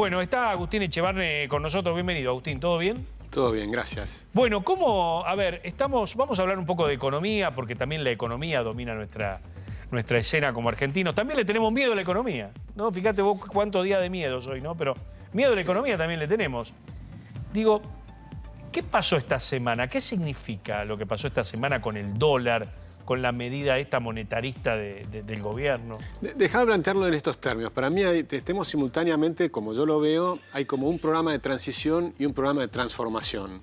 Bueno, está Agustín Echevarne con nosotros. Bienvenido, Agustín. ¿Todo bien? Todo bien, gracias. Bueno, a ver, vamos a hablar un poco de economía, porque también la economía domina nuestra escena como argentinos. También le tenemos miedo a la economía, ¿no? Fíjate vos cuántos días de miedo hoy, ¿no? Pero miedo a la economía también le tenemos. Digo, ¿qué pasó esta semana? ¿Qué significa lo que pasó esta semana con el dólar, con la medida esta monetarista del gobierno? Dejá de plantearlo en estos términos. Para mí, tenemos simultáneamente, como yo lo veo, hay como un programa de transición y un programa de transformación.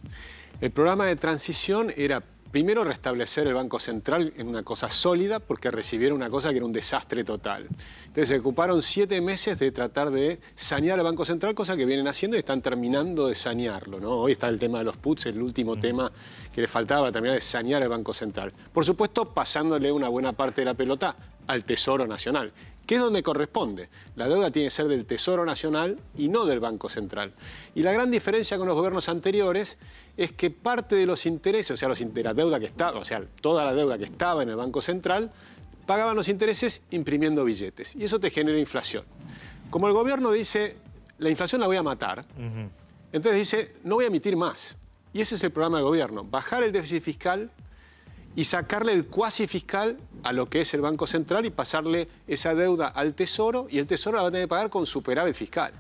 El programa de transición era, primero, restablecer el Banco Central en una cosa sólida, porque recibieron una cosa que era un desastre total. Entonces, se ocuparon 7 meses de tratar de sanear el Banco Central, cosa que vienen haciendo y están terminando de sanearlo, ¿no? Hoy está el tema de los puts, el último tema que le faltaba para terminar de sanear el Banco Central. Por supuesto, pasándole una buena parte de la pelota al Tesoro Nacional, que es donde corresponde. La deuda tiene que ser del Tesoro Nacional y no del Banco Central. Y la gran diferencia con los gobiernos anteriores es que parte de los intereses, o sea, la deuda que estaba, o sea, toda la deuda que estaba en el Banco Central, pagaban los intereses imprimiendo billetes. Y eso te genera inflación. Como el gobierno dice, la inflación la voy a matar, entonces dice, no voy a emitir más. Y ese es el programa del gobierno, bajar el déficit fiscal y sacarle el cuasi fiscal a lo que es el Banco Central y pasarle esa deuda al Tesoro, y el Tesoro la va a tener que pagar con superávit fiscal.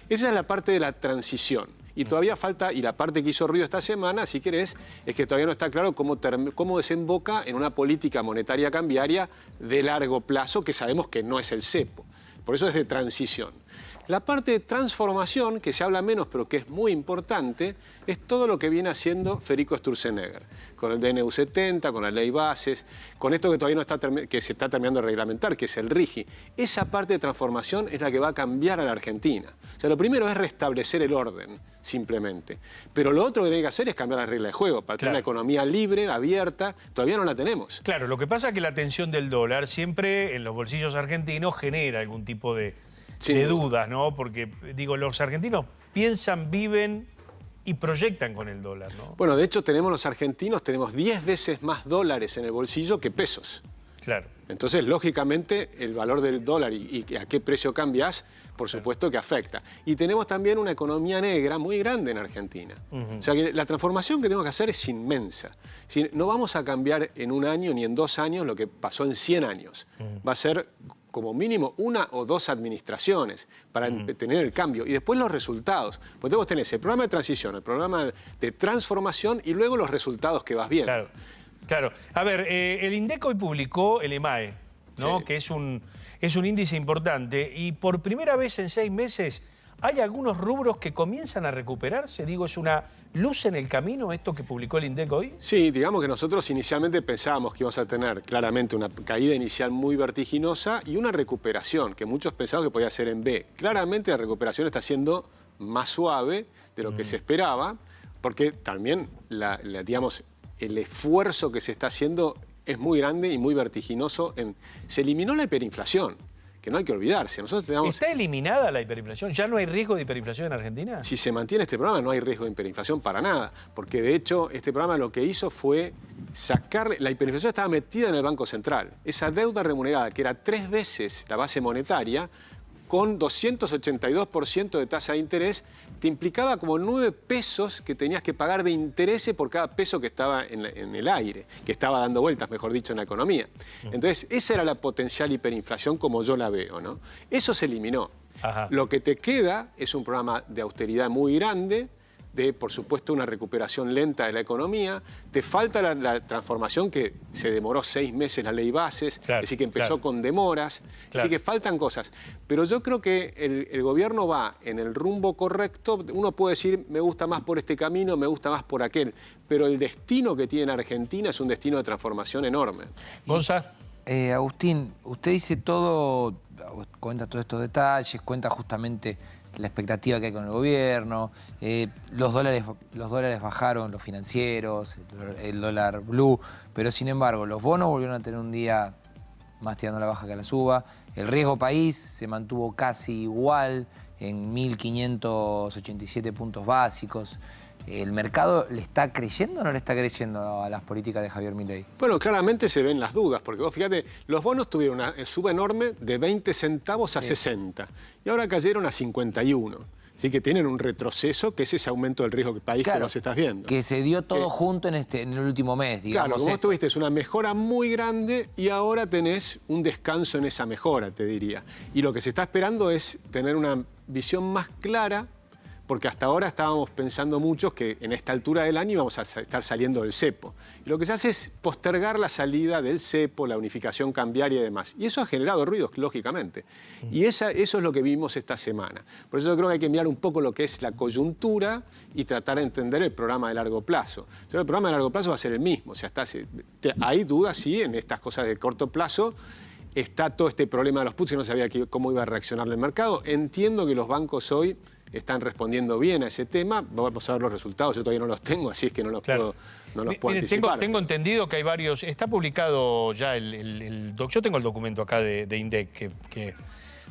Esa es la parte de la transición. Y todavía falta, y la parte que hizo ruido esta semana, si querés, es que todavía no está claro cómo desemboca en una política monetaria cambiaria de largo plazo, que sabemos que no es el cepo. Por eso es de transición. La parte de transformación, que se habla menos pero que es muy importante, es todo lo que viene haciendo Federico Sturzenegger, con el DNU 70, con la ley bases, con esto que todavía no está, que se está terminando de reglamentar, que es el RIGI. Esa parte de transformación es la que va a cambiar a la Argentina. O sea, lo primero es restablecer el orden, simplemente. Pero lo otro que tiene que hacer es cambiar las reglas de juego, para tener una economía libre, abierta. Todavía no la tenemos. Claro, lo que pasa es que la tensión del dólar siempre en los bolsillos argentinos genera algún tipo de dudas, ¿no? Porque, digo, los argentinos piensan, viven y proyectan con el dólar, ¿no? Bueno, de hecho, los argentinos tenemos 10 veces más dólares en el bolsillo que pesos. Claro. Entonces, lógicamente, el valor del dólar y a qué precio cambias, por supuesto que afecta. Y tenemos también una economía negra muy grande en Argentina. O sea, que la transformación que tenemos que hacer es inmensa. No vamos a cambiar en un año ni en 2 años lo que pasó en 100 años. Va a ser como mínimo 1 o 2 administraciones para tener el cambio. Y después los resultados. Porque vos tenés el programa de transición, el programa de transformación y luego los resultados que vas viendo. Claro, claro. A ver, el INDEC hoy publicó el EMAE, ¿no? Sí. Que es un índice importante. Y por primera vez en 6 meses hay algunos rubros que comienzan a recuperarse. Digo, ¿es una luz en el camino esto que publicó el INDEC hoy? Sí, digamos que nosotros inicialmente pensábamos que íbamos a tener claramente una caída inicial muy vertiginosa y una recuperación, que muchos pensaban que podía ser en B. Claramente la recuperación está siendo más suave de lo que se esperaba, porque también digamos, el esfuerzo que se está haciendo es muy grande y muy vertiginoso. Se eliminó la hiperinflación, que no hay que olvidarse. ¿Está eliminada la hiperinflación? ¿Ya no hay riesgo de hiperinflación en Argentina? Si se mantiene este programa, no hay riesgo de hiperinflación para nada, porque de hecho este programa lo que hizo fue sacarle... La hiperinflación estaba metida en el Banco Central. Esa deuda remunerada, que era 3 veces la base monetaria, con 282% de tasa de interés, te implicaba como 9 pesos que tenías que pagar de intereses por cada peso que estaba en el aire, que estaba dando vueltas, mejor dicho, en la economía. Entonces, esa era la potencial hiperinflación como yo la veo, ¿no? Eso se eliminó. Lo que te queda es un programa de austeridad muy grande, de, por supuesto, una recuperación lenta de la economía. Te falta la transformación que se demoró 6 meses la ley bases, es decir, que empezó con demoras, así que faltan cosas. Pero yo creo que el gobierno va en el rumbo correcto. Uno puede decir, me gusta más por este camino, me gusta más por aquel, pero el destino que tiene Argentina es un destino de transformación enorme. Gonza. Agustín, usted dice todo, cuenta todos estos detalles, cuenta justamente la expectativa que hay con el gobierno, los dólares bajaron, los financieros, el dólar blue, pero sin embargo los bonos volvieron a tener un día más tirando a la baja que a la suba, el riesgo país se mantuvo casi igual en 1.587 puntos básicos, ¿El mercado le está creyendo o no le está creyendo a las políticas de Javier Milei? Bueno, claramente se ven las dudas, porque vos fíjate, los bonos tuvieron una suba enorme de 20 centavos a 60 y ahora cayeron a 51. Así que tienen un retroceso, que es ese aumento del riesgo del país que vos estás viendo. Que se dio todo junto en el último mes, digamos. Claro, vos tuviste una mejora muy grande y ahora tenés un descanso en esa mejora, te diría. Y lo que se está esperando es tener una visión más clara, porque hasta ahora estábamos pensando muchos que en esta altura del año íbamos a estar saliendo del cepo. Y lo que se hace es postergar la salida del cepo, la unificación cambiaria y demás. Y eso ha generado ruidos, lógicamente. Y eso es lo que vimos esta semana. Por eso yo creo que hay que mirar un poco lo que es la coyuntura y tratar de entender el programa de largo plazo. Pero el programa de largo plazo va a ser el mismo. O sea, hay dudas, sí, en estas cosas de corto plazo. Está todo este problema de los puts y no sabía cómo iba a reaccionar el mercado. Entiendo que los bancos hoy están respondiendo bien a ese tema. Vamos a ver los resultados, yo todavía no los tengo, así es que no los puedo anticipar. Tengo entendido que hay varios... Está publicado ya yo tengo el documento acá de INDEC, que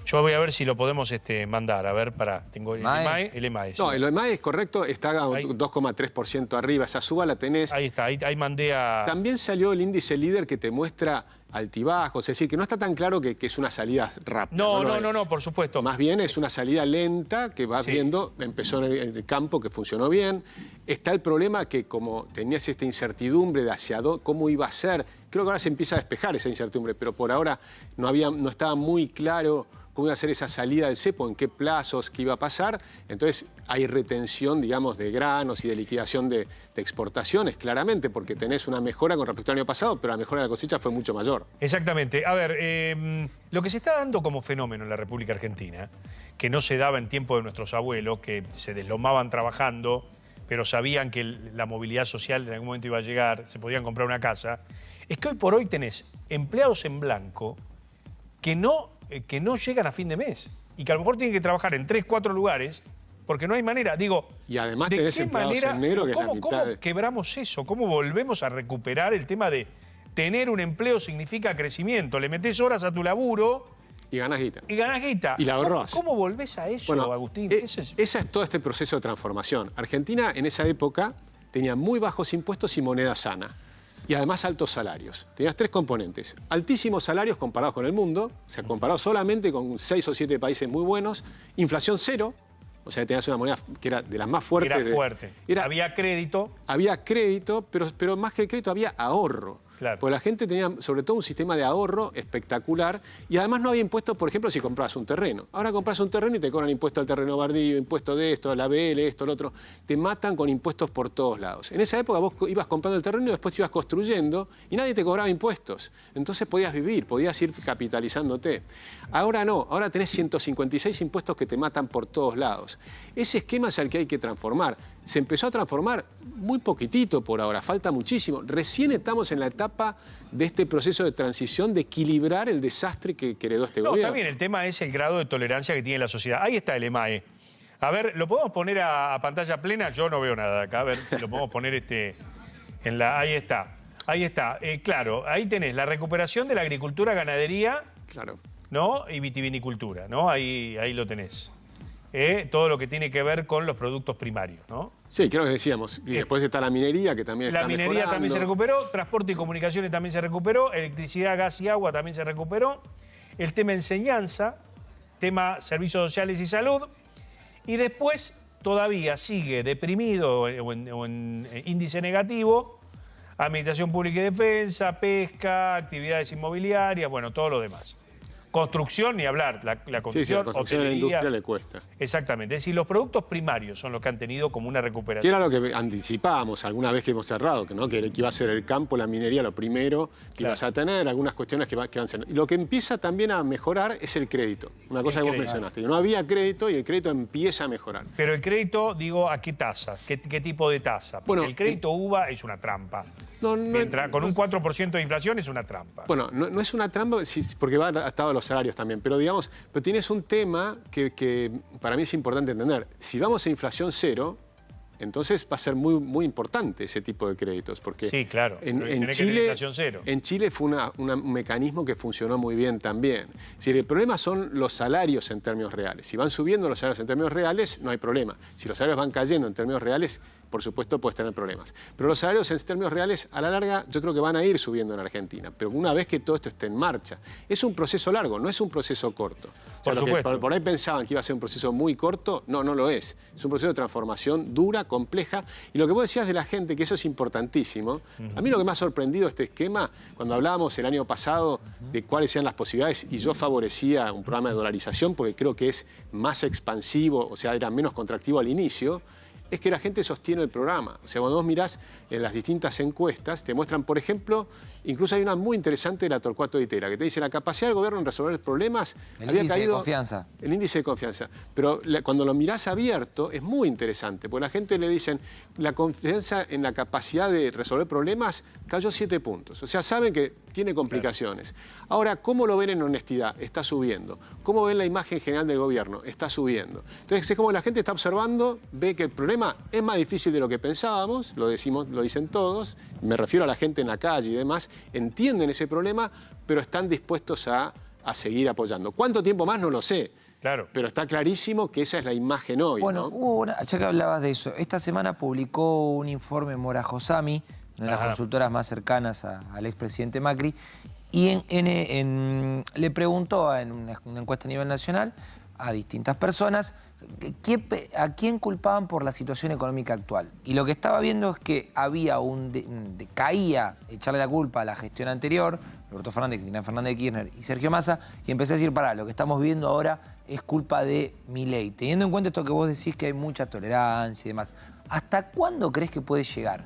yo voy a ver si lo podemos mandar. A ver, tengo el EMAE. No, el EMAE es correcto, está a 2,3% arriba, esa suba la tenés. Ahí está, ahí mandé a... También salió el índice líder que te muestra altibajos, es decir, que no está tan claro que es una salida rápida. No, por supuesto. Más bien es una salida lenta que vas viendo, empezó en el campo, que funcionó bien. Está el problema que como tenías esta incertidumbre de cómo iba a ser, creo que ahora se empieza a despejar esa incertidumbre, pero por ahora no estaba muy claro cómo iba a ser esa salida del cepo, en qué plazos, qué iba a pasar. Entonces hay retención, digamos, de granos y de liquidación de exportaciones, claramente, porque tenés una mejora con respecto al año pasado, pero la mejora de la cosecha fue mucho mayor. Exactamente. A ver, lo que se está dando como fenómeno en la República Argentina, que no se daba en tiempo de nuestros abuelos, que se deslomaban trabajando, pero sabían que la movilidad social en algún momento iba a llegar, se podían comprar una casa, es que hoy por hoy tenés empleados en blanco que no llegan a fin de mes y que a lo mejor tienen que trabajar en 3, 4 lugares porque no hay manera. Digo, y además tenés empleados en negro que es la mitad. ¿Cómo quebramos eso? ¿Cómo volvemos a recuperar el tema de tener un empleo significa crecimiento? Le metés horas a tu laburo y ganás guita. Y la ahorrás. ¿Cómo volvés a eso, bueno, Agustín? Ese es todo este proceso de transformación. Argentina en esa época tenía muy bajos impuestos y moneda sana. Y además altos salarios. Tenías 3 componentes. Altísimos salarios comparados con el mundo, o sea, comparados solamente con 6 o 7 países muy buenos. Inflación cero, o sea, tenías una moneda que era de las más fuertes. Era fuerte. Había crédito. Había crédito, pero más que el crédito había ahorro. Claro. Porque la gente tenía sobre todo un sistema de ahorro espectacular y además no había impuestos, por ejemplo, si comprabas un terreno. Ahora compras un terreno y te cobran impuesto al terreno baldío, impuesto de esto, la BL, esto, lo otro. Te matan con impuestos por todos lados. En esa época vos ibas comprando el terreno y después te ibas construyendo y nadie te cobraba impuestos. Entonces podías vivir, podías ir capitalizándote. Ahora no, ahora tenés 156 impuestos que te matan por todos lados. Ese esquema es el que hay que transformar. Se empezó a transformar muy poquitito por ahora, falta muchísimo. Recién estamos en la etapa de este proceso de transición, de equilibrar el desastre que heredó este gobierno. Está bien, el tema es el grado de tolerancia que tiene la sociedad. Ahí está el EMAE. A ver, ¿lo podemos poner a pantalla plena? Yo no veo nada acá. A ver si lo podemos poner Ahí está. Ahí está. Claro, ahí tenés la recuperación de la agricultura, ganadería, claro, ¿no? Y vitivinicultura, ¿no? Ahí lo tenés. Todo lo que tiene que ver con los productos primarios, ¿no? Sí, creo que decíamos. Y después está la minería, que también está mejorando. La minería también se recuperó, transporte y comunicaciones también se recuperó, electricidad, gas y agua también se recuperó, el tema enseñanza, tema servicios sociales y salud, y después todavía sigue deprimido o en índice negativo, administración pública y defensa, pesca, actividades inmobiliarias, bueno, todo lo demás. Construcción, ni hablar, la construcción, la construcción de la industria le cuesta. Exactamente, es decir, los productos primarios son los que han tenido como una recuperación. Que era lo que anticipábamos alguna vez que hemos cerrado, que iba a ser el campo, la minería, lo primero que ibas a tener, algunas cuestiones que van ser. Y lo que empieza también a mejorar es el crédito, una cosa que vos mencionaste. No había crédito y el crédito empieza a mejorar. Pero el crédito, digo, ¿a qué tasa? ¿Qué tipo de tasa? Porque bueno, el crédito UVA es una trampa. Con un 4% de inflación es una trampa. Bueno, no es una trampa porque va atado a los salarios también, pero tienes un tema que para mí es importante entender. Si vamos a inflación cero, Entonces va a ser muy, muy importante ese tipo de créditos. Porque Sí, claro. en Tenés que tener inflación cero. en Chile fue un mecanismo que funcionó muy bien también. Es decir, el problema son los salarios en términos reales. Si van subiendo los salarios en términos reales, no hay problema. Si los salarios van cayendo en términos reales, por supuesto puedes tener problemas. Pero los salarios en términos reales, a la larga, yo creo que van a ir subiendo en Argentina. Pero una vez que todo esto esté en marcha, es un proceso largo, no es un proceso corto. O sea, Por supuesto. por ahí pensaban que iba a ser un proceso muy corto, no, no lo es. Es un proceso de transformación dura, compleja. Y lo que vos decías de la gente, que eso es importantísimo. A mí lo que me ha sorprendido este esquema, cuando hablábamos el año pasado de cuáles eran las posibilidades, y yo favorecía un programa de dolarización porque creo que es más expansivo, o sea, era menos contractivo al inicio, es que la gente sostiene el programa. O sea, cuando vos mirás en las distintas encuestas, te muestran, por ejemplo, incluso hay una muy interesante de la Torcuato Di Tella, que te dice la capacidad del gobierno en resolver problemas había caído... El índice de confianza. El índice de confianza. Pero cuando lo mirás abierto es muy interesante, porque la gente le dicen la confianza en la capacidad de resolver problemas cayó 7 puntos. O sea, saben que tiene complicaciones. Claro. Ahora, ¿cómo lo ven en honestidad? Está subiendo. ¿Cómo ven la imagen general del gobierno? Está subiendo. Entonces, es como la gente está observando, ve que el problema es más difícil de lo que pensábamos, lo dicen todos, me refiero a la gente en la calle y demás, entienden ese problema, pero están dispuestos a seguir apoyando. ¿Cuánto tiempo más? No lo sé. Claro. Pero está clarísimo que esa es la imagen hoy, Bueno, ¿no? ya que hablabas de eso, esta semana publicó un informe Mora Josami, una de las consultoras más cercanas al expresidente Macri, y le preguntó en una encuesta a nivel nacional a distintas personas a quién culpaban por la situación económica actual. Y lo que estaba viendo es que había caía echarle la culpa a la gestión anterior, Alberto Fernández, Cristina Fernández de Kirchner y Sergio Massa, y empecé a decir, pará, lo que estamos viendo ahora es culpa de Milei. Teniendo en cuenta esto que vos decís, que hay mucha tolerancia y demás, ¿hasta cuándo crees que puede llegar?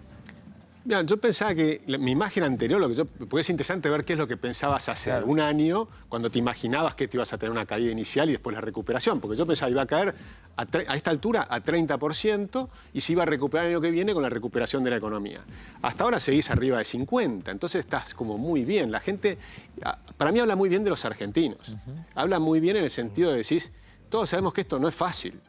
Mira, yo pensaba que mi imagen anterior, porque es interesante ver qué es lo que pensabas hace un año, cuando te imaginabas que te ibas a tener una caída inicial y después la recuperación, porque yo pensaba que iba a caer a esta altura a 30% y se iba a recuperar el año que viene con la recuperación de la economía. Hasta ahora seguís arriba de 50, entonces estás como muy bien. La gente, para mí habla muy bien de los argentinos. Habla muy bien en el sentido de decir, todos sabemos que esto no es fácil.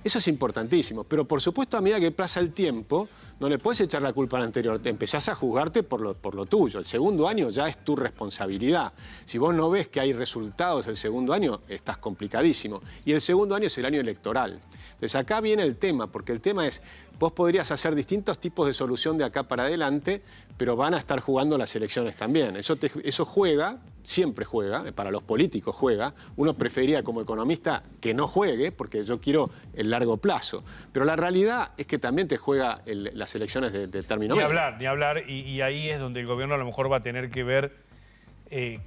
Eso es importantísimo, pero por supuesto a medida que pasa el tiempo no le puedes echar la culpa al anterior, te empezás a juzgarte por lo tuyo. El segundo año ya es tu responsabilidad. Si vos no ves que hay resultados el segundo año, estás complicadísimo. Y el segundo año es el año electoral. Entonces acá viene el tema, porque el tema es, vos podrías hacer distintos tipos de solución de acá para adelante, pero van a estar jugando las elecciones también. Eso juega, siempre juega, para los políticos juega. Uno preferiría como economista que no juegue, porque yo quiero el largo plazo. Pero la realidad es que también te juega las elecciones de término medio. Ni hablar, y ahí es donde el gobierno a lo mejor va a tener que ver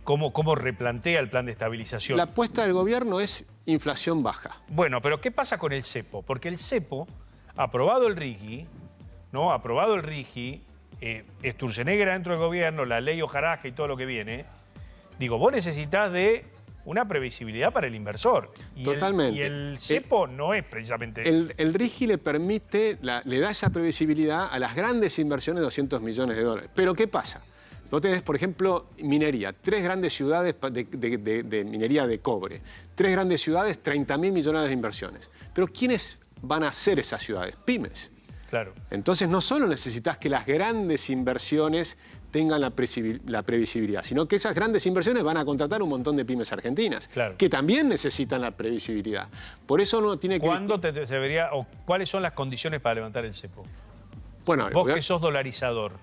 cómo replantea el plan de estabilización. La apuesta del gobierno es inflación baja. Bueno, pero ¿qué pasa con el cepo? Porque el cepo, aprobado el RIGI, ¿no? Aprobado el RIGI, Sturzenegger dentro del gobierno, la ley Hojarasca y todo lo que viene, digo, vos necesitas de una previsibilidad para el inversor. Y totalmente. Y el cepo no es precisamente el RIGI le permite, le da esa previsibilidad a las grandes inversiones de 200 millones de dólares. Pero ¿qué pasa? Vos tenés, por ejemplo, minería, 3 grandes ciudades de minería de cobre, 3 grandes ciudades, 30.000 millones de inversiones. Pero ¿quiénes van a hacer esas ciudades? Pymes. Claro. Entonces no solo necesitas que las grandes inversiones tengan la previsibilidad, sino que esas grandes inversiones van a contratar un montón de pymes argentinas, claro, que también necesitan la previsibilidad. Por eso uno tiene que... ¿Cuándo te debería, o cuáles son las condiciones para levantar el cepo? Bueno, vos que sos dolarizador.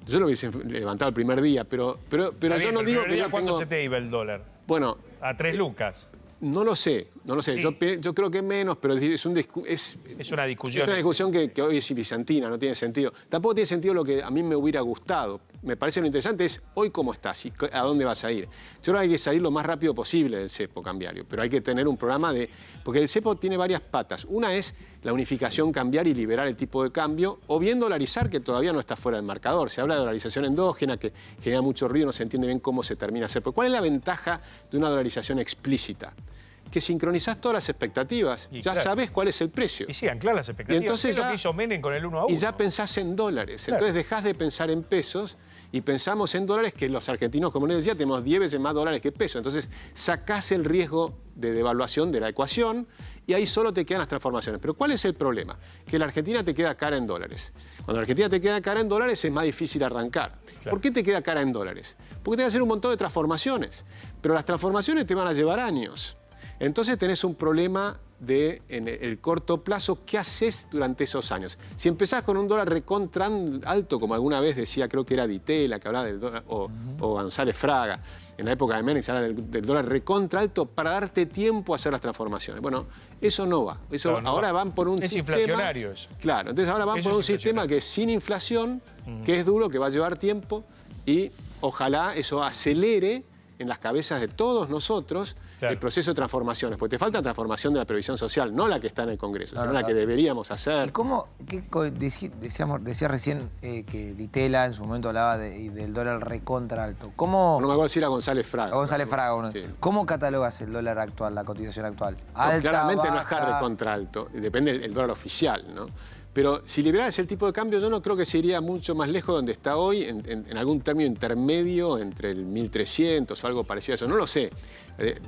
Yo lo hubiese levantado el primer día, pero yo no digo que... ¿Cuánto se te iba el dólar? Bueno... A 3 lucas. No lo sé. Sí. Yo creo que menos, pero es una discusión. Es una discusión que hoy es bizantina, no tiene sentido. Tampoco tiene sentido lo que a mí me hubiera gustado. Me parece lo interesante es hoy cómo estás y a dónde vas a ir. Yo creo que hay que salir lo más rápido posible del cepo cambiario, pero hay que tener un programa porque el cepo tiene varias patas. Una es la unificación cambiaria y liberar el tipo de cambio, o bien dolarizar, que todavía no está fuera del marcador. Se habla de dolarización endógena, que genera mucho ruido, no se entiende bien cómo se termina a hacer. Pero ¿cuál es la ventaja de una dolarización explícita? Que sincronizás todas las expectativas, ya sabés cuál es el precio. Y sí, anclar las expectativas. Y entonces es lo que hizo Menem con el 1 a 1. Y ya pensás en dólares, claro. Entonces dejás de pensar en pesos y pensamos en dólares, que los argentinos, como les decía, tenemos 10 veces más dólares que pesos. Entonces, sacás el riesgo de devaluación de la ecuación y ahí solo te quedan las transformaciones. Pero ¿cuál es el problema? Que la Argentina te queda cara en dólares. Cuando la Argentina te queda cara en dólares es más difícil arrancar. Claro. ¿Por qué te queda cara en dólares? Porque te que hacer un montón de transformaciones. Pero las transformaciones te van a llevar años. Entonces tenés un problema en el corto plazo, ¿qué haces durante esos años? Si empezás con un dólar recontra alto, como alguna vez decía, creo que era Ditela, que hablaba del dólar, o González Fraga, en la época de Menem se habla del dólar recontra alto para darte tiempo a hacer las transformaciones. Bueno, eso no va. Eso Claro, no ahora va. van por un Es sistema... inflacionario eso. Claro, entonces ahora van Eso por un es sistema que es sin inflación, que es duro, que va a llevar tiempo y ojalá eso acelere en las cabezas de todos nosotros el proceso de transformaciones. Porque te falta transformación de la previsión social, no la que está en el Congreso, sino la que deberíamos hacer. ¿Y cómo? Decía recién que Ditela en su momento hablaba del dólar recontra alto. ¿Cómo? No me acuerdo si era González Fraga. González Fraga. Sí. ¿Cómo catalogas el dólar actual, la cotización actual? No, Alta, claramente baja. no está recontra alto, depende del dólar oficial, ¿no? Pero si liberaras el tipo de cambio, yo no creo que se iría mucho más lejos de donde está hoy, en algún término intermedio entre el 1300 o algo parecido a eso, no lo sé.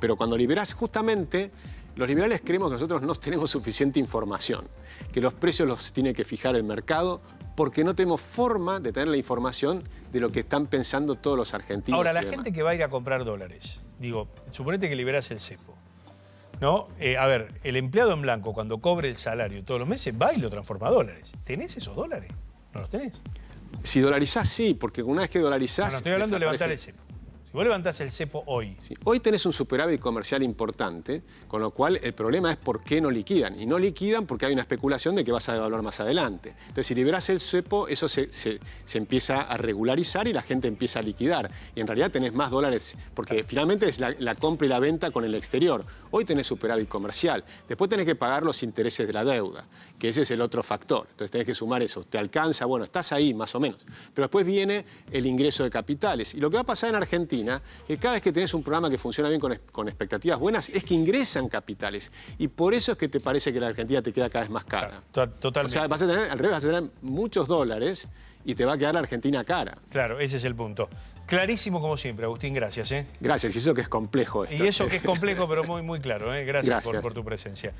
Pero cuando liberás, justamente, los liberales creemos que nosotros no tenemos suficiente información, que los precios los tiene que fijar el mercado, porque no tenemos forma de tener la información de lo que están pensando todos los argentinos. Ahora, la y demás. gente que va a ir a comprar dólares, digo, suponete que liberás el cepo, ¿no? A ver, el empleado en blanco, cuando cobre el salario todos los meses, va y lo transforma a dólares. ¿Tenés esos dólares? ¿No los tenés? Si dolarizás, sí, porque una vez que dolarizás... No, estoy hablando de levantar el desaparece. cepo. Si vos levantás el cepo hoy, Sí. Hoy tenés un superávit comercial importante, con lo cual el problema es por qué no liquidan. Y no liquidan porque hay una especulación de que vas a devaluar más adelante. Entonces, si liberás el cepo, eso se empieza a regularizar y la gente empieza a liquidar. Y en realidad tenés más dólares, porque finalmente es la compra y la venta con el exterior. Hoy tenés superávit comercial. Después tenés que pagar los intereses de la deuda, que ese es el otro factor. Entonces tenés que sumar eso. ¿Te alcanza? Bueno, estás ahí más o menos. Pero después viene el ingreso de capitales. Y lo que va a pasar en Argentina es que cada vez que tenés un programa que funciona bien con expectativas buenas, es que ingresan capitales. Y por eso es que te parece que la Argentina te queda cada vez más cara. totalmente. O sea, vas a tener, al revés, vas a tener muchos dólares y te va a quedar la Argentina cara. Claro, ese es el punto. Clarísimo como siempre, Agustín, gracias. Gracias, y eso que es complejo esto. Y eso que es complejo, pero muy, muy claro. Gracias. Gracias. Por tu presencia.